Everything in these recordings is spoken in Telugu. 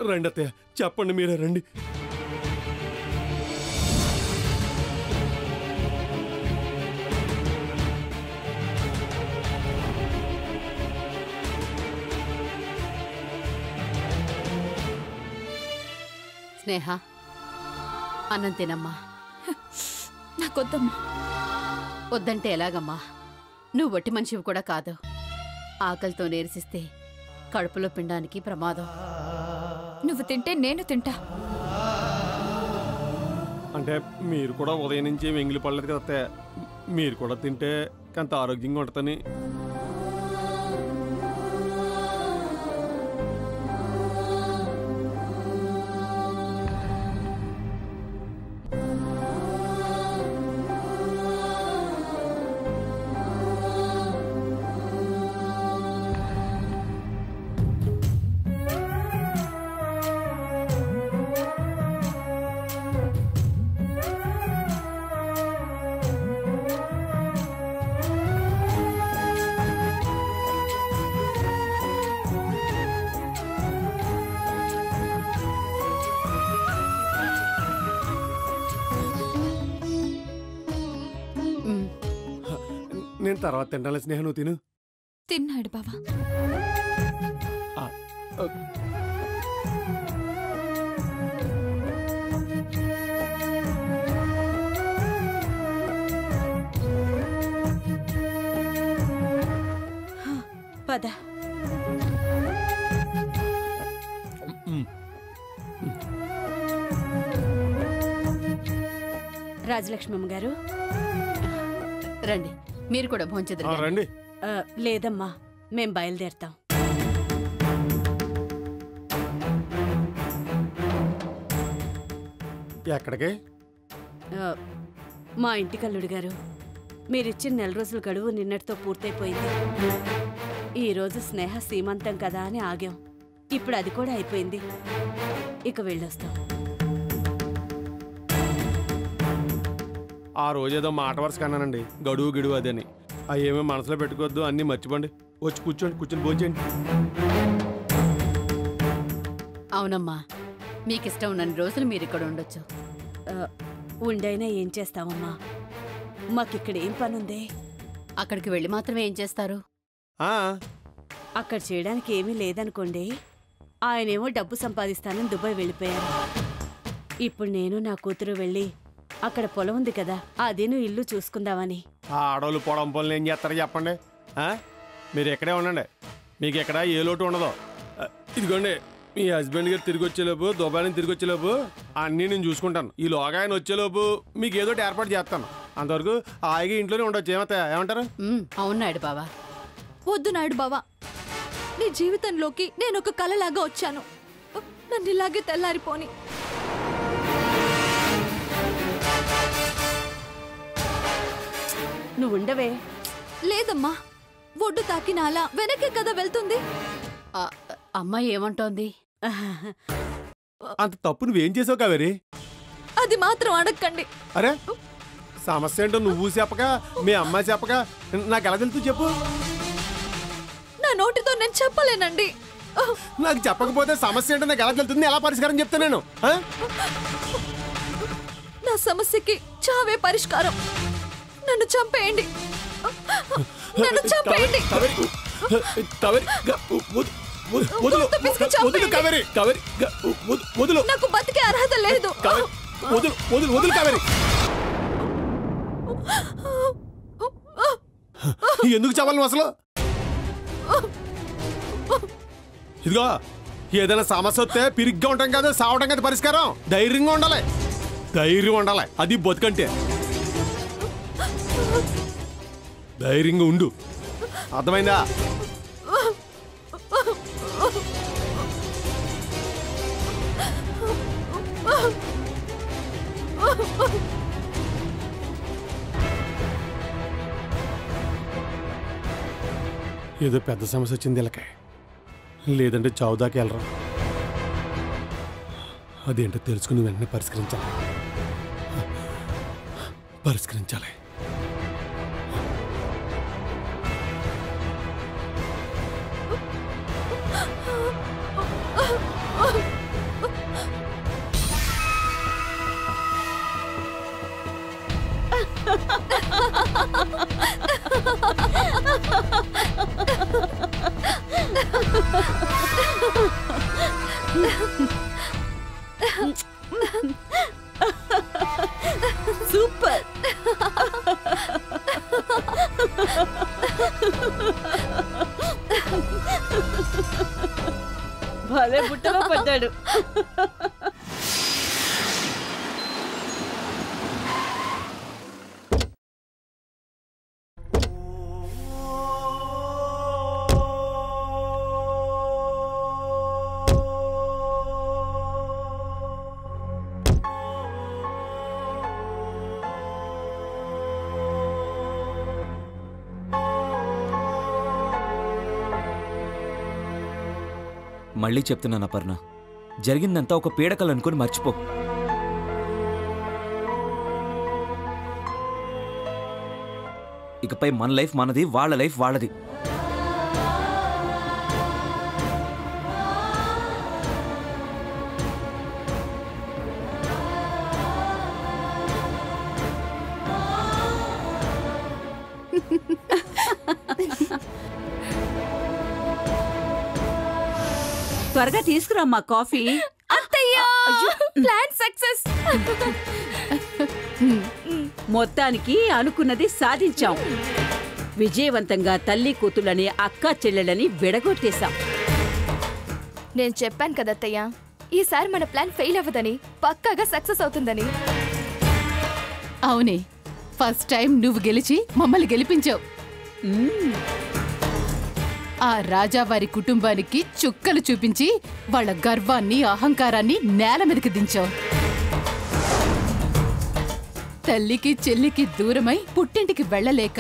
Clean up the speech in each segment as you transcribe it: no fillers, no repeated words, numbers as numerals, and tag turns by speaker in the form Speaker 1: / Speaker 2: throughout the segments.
Speaker 1: రండి అత్తయ్య, చెప్పండి, మీరే రండి.
Speaker 2: స్నేహ, అన్నం తినమ్మా.
Speaker 3: నాకొద్దమ్మా.
Speaker 2: వద్దంటే ఎలాగమ్మా? నువ్వు వట్టి మనిషివి కూడా కాదు. ఆకలితో నేర్సిస్తే కడుపులో పిండానికి ప్రమాదం.
Speaker 3: నువ్వు తింటే నేను తింటా.
Speaker 1: అంటే మీరు కూడా ఉదయం నుంచి ఎంగిలి పడలేదు కదా అత్తయ్య, మీరు కూడా తింటే కొంత ఆరోగ్యంగా ఉంటుందని. నేను తర్వాత తింటాను స్నేహ, నువ్వు తిను.
Speaker 3: తిన్నాడు బావా. పద.
Speaker 4: రాజలక్ష్మమ్మ గారు
Speaker 2: రండి, మీరు కూడా భోంచెదరు.
Speaker 1: రండి.
Speaker 4: లేదమ్మా, మేం బయలుదేరతాం.
Speaker 1: ఎక్కడికి?
Speaker 4: మా ఇంటికల్లుడు గారు, మీరిచ్చిన 4 రోజుల గడువు నిన్నటితో పూర్తయిపోయింది. ఈరోజు స్నేహ సీమంతం కదా అని ఆగాం. ఇప్పుడు అది కూడా అయిపోయింది. ఇక వెళ్ళొస్తాం.
Speaker 1: ఆ రోజేదో మాట వరుస కన్నానండి, గడువు గిడువు అదని. అవి ఏమో మనసులో పెట్టుకోవద్దు, అన్నీ మర్చిపోండి. వచ్చి కూర్చొని భోంచేయండి.
Speaker 2: అవునమ్మా, మీకిష్టం ఉన్నన్ని రోజులు మీరు ఇక్కడ ఉండొచ్చు.
Speaker 4: ఉండైనా ఏం చేస్తామమ్మా, మాకిక్కడ ఏం పనుందే?
Speaker 2: అక్కడికి వెళ్ళి మాత్రమే ఏం చేస్తారు?
Speaker 4: అక్కడ చేయడానికి ఏమీ లేదనుకోండి. ఆయనేమో డబ్బు సంపాదిస్తానని దుబాయ్ వెళ్ళిపోయారు. ఇప్పుడు నేను నా కూతురు వెళ్ళి అక్కడ పొలం ఉంది కదా, అదేను ఇల్లు చూసుకుందామని.
Speaker 1: ఆడోళ్ళు పొలం పనులు ఏం చేస్తారో చెప్పండి. మీరు ఎక్కడే ఉండండి, మీకు ఎక్కడ ఏ లోటు ఉండదు. ఇదిగోండి, మీ హస్బెండ్ గారు తిరిగి వచ్చేలోపు, దుబాయ్ నుంచి తిరిగి వచ్చేలోపు అన్నీ నేను చూసుకుంటాను. ఈలోగా ఆయన వచ్చేలోపు మీకు ఏదో ఏర్పాటు చేస్తాను. అంతవరకు హాయిగా ఇంట్లోనే ఉండొచ్చు. ఏమంటారు?
Speaker 2: అవునాడు బావా.
Speaker 3: వద్దు నాయుడు బావా, నీ జీవితంలోకి నేను ఒక కలలాగా వచ్చాను. నన్ను ఇలాగే తెల్లారిపోని.
Speaker 4: నువ్వు ఉండవే.
Speaker 3: లేదమ్మా, ఒడ్డు తాకిన అలా వెనకే కదా వెళ్తుంది.
Speaker 2: అమ్మాయి ఏమంటోంది?
Speaker 1: అంత తప్పు నువ్వేం చేసావు కావేరి?
Speaker 3: అది మాత్రం అడగండి.
Speaker 1: అరే, సమస్య ఏంటో నువ్వు చెప్పక, మీ అమ్మాయి చెప్పక నాకు ఎలా తెలుసు చెప్పు.
Speaker 3: నా నోటితో నేను చెప్పలేనండి.
Speaker 1: నాకు చెప్పకపోతే సమస్య ఏంటో నాకు ఎలా తెలుస్తుంది? ఎలా పరిష్కారం చెప్తా నేను?
Speaker 3: నా సమస్యకి చావే పరిష్కారం. నన్ను చంపేయండి, నన్ను చంపేయండి. నాకు బతికే అర్హత లేదు.
Speaker 1: ఎందుకు చెప్పాలి అసలు? ఇదిగో, ఏదైనా సమస్య వస్తే పిరిగ్గా ఉంటాం కదా, సావడం కదా పరిష్కారం. ధైర్యంగా ఉండాలి, ధైర్యం ఉండాలి. అది బతుకంటే. ధైర్యంగా ఉండు, అర్థమైందా? ఏదో పెద్ద సమస్య వచ్చింది వీళ్ళకి, లేదంటే చావుదాకా వెళ్ళరు. అదేంటో తెలుసుకుని వెంటనే పరిష్కరించాలి.
Speaker 4: సూపర్. భలే బుట్టలో పడ్డాడు.
Speaker 5: మళ్ళీ చెప్తున్నాను అపర్ణ, జరిగిందంతా ఒక పీడకలు అనుకుని మర్చిపో. ఇకపై మన లైఫ్ మనది, వాళ్ళ లైఫ్ వాళ్ళది.
Speaker 4: త్వరగా తీసుకురామ్మా కాఫీ.
Speaker 3: Plan success.
Speaker 4: మొత్తానికి అనుకున్నది సాధించాం. విజయవంతంగా తల్లి కూతుళ్ళని అక్కా చెల్లెళ్ళని విడగొట్టేశాం.
Speaker 3: నేను చెప్పాను కదా అత్తయ్య, ఈసారి మన ప్లాన్ ఫెయిల్ అవ్వదని, పక్కాగా సక్సెస్ అవుతుందని.
Speaker 2: అవునే, ఫస్ట్ టైం నువ్వు గెలిచి మమ్మల్ని గెలిపించావు. ఆ రాజావారి కుటుంబానికి చుక్కలు చూపించి వాళ్ళ గర్వాన్ని అహంకారాన్ని నేల మీదకి దించావు. తల్లికి చెల్లికి దూరమై పుట్టింటికి వెళ్లలేక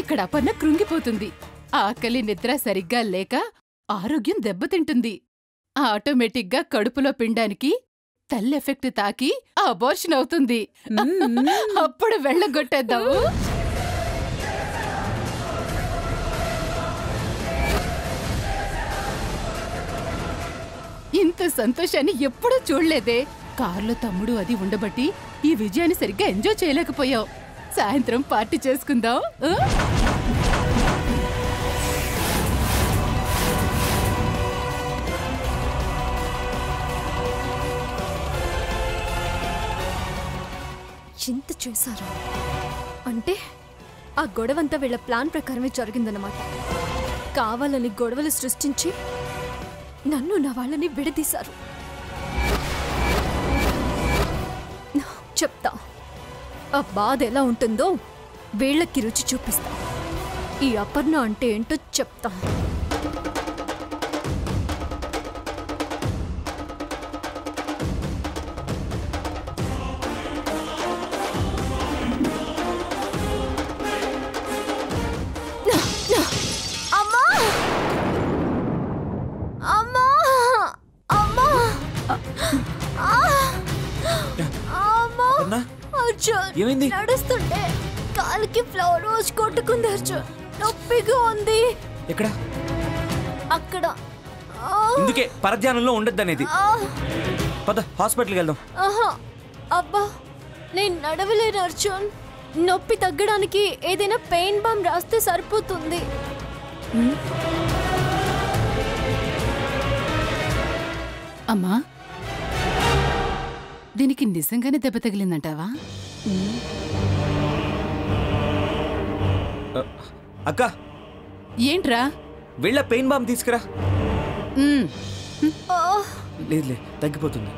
Speaker 2: ఇక్కడ అపర్ణ కృంగిపోతుంది. ఆకలి నిద్ర సరిగ్గా లేక ఆరోగ్యం దెబ్బతింటుంది. ఆటోమేటిక్గా కడుపులో పిండానికి తల్లి ఎఫెక్ట్ తాకి అబార్షన్ అవుతుంది. అప్పుడు వెళ్ళగొట్టేద్దాము. ఇంత సంతోషాన్ని ఎప్పుడూ చూడలేదే. కారులో తమ్ముడు అది ఉండబట్టి ఈ విజయాన్ని సరిగ్గా ఎంజాయ్ చేయలేకపోయావు. సాయంత్రం పార్టీ చేసుకుందాం.
Speaker 3: చింత చేశారు అంటే ఆ గొడవంతా వీళ్ళ ప్లాన్ ప్రకారమే జరిగిందన్నమాట. కావాలని గొడవలు సృష్టించి నన్ను నా వాళ్ళని విడదీశారు. చెప్తా, ఆ బాధ ఎలా ఉంటుందో వీళ్ళకి రుచి చూపిస్తా. ఈ అపర్ణ అంటే ఏంటో చెప్తా.
Speaker 5: ఏమైంది?
Speaker 3: నడుస్తుంటే కాలికి ఫ్లవర్ రోజ్ కొట్టుకుంది అర్జున్. నొప్పిగా ఉంది.
Speaker 5: ఎక్కడ?
Speaker 3: అక్కడ.
Speaker 5: ఇందుకే పరధ్యానంలో ఉండొద్దనేది. పద హాస్పిటల్కి వెళ్దాం.
Speaker 3: అబ్బా, నేను నడవలేను అర్జున్. నొప్పి తగ్గడానికి ఏదైనా పెయిన్ బామ్ రాస్తే సరిపోతుంది.
Speaker 2: అమ్మా, దీనికి నిజంగానే దెబ్బ తగిలిందంటావా?
Speaker 5: అక్క,
Speaker 2: ఏంట్రా?
Speaker 5: వెళ్ళ పెయిన్ బామ్ తీసుకురా.
Speaker 2: ఉమ్.
Speaker 5: లేదులే, తగ్గిపోతుంది.